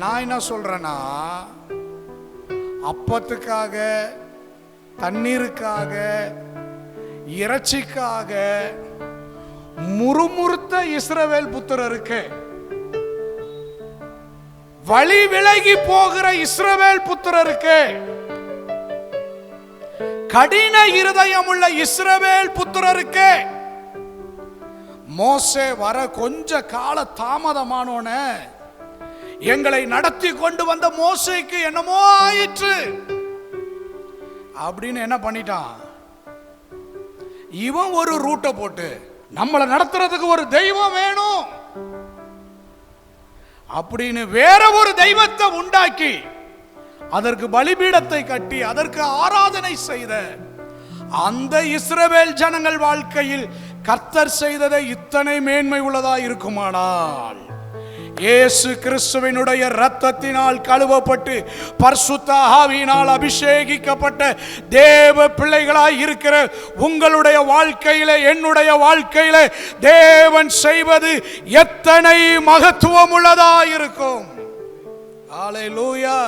நான் என்ன சொல்றேன்னா, அப்பத்துக்காக, தண்ணீருக்காக, இறைச்சிக்காக முறுமுறுத்த இஸ்ரவேல் புத்திரருக்கு, வழி விலகி போகிற இஸ்ரவேல் புத்திரருக்கு, கடின இருதயம் உள்ள இஸ்ரவேல் புத்திரருக்கு மோசே வர கொஞ்ச கால தாமதமானோன எங்களை நடத்தி கொண்டு வந்த மோசேக்கு என்னமோ ஆயிற்று அப்படின்னு என்ன பண்ணிட்டான், இவன் ஒரு ரூட்டை போட்டு நம்மளை நடத்துறதுக்கு ஒரு தெய்வம் வேணும் அப்படின்னு வேற ஒரு தெய்வத்தை உண்டாக்கி அதற்கு பலிபீடத்தை கட்டி அதற்கு ஆராதனை செய்த அந்த இஸ்ரவேல் ஜனங்கள் வாழ்க்கையில் கர்த்தர் செய்ததை இத்தனை மேன்மை உள்ளதா இருக்குமானால், இயேசு கிறிஸ்துவினுடைய இரத்தத்தினால் கழுவப்பட்டு பரிசுத்த ஆவியினால் அபிஷேகிக்கப்பட்ட தேவ பிள்ளைகளாய் இருக்கிற உங்களுடைய வாழ்க்கையிலே, என்னுடைய வாழ்க்கையிலே தேவன் செய்வது எத்தனை மகத்துவம் உள்ளதா இருக்கும். ஹல்லேலூயா.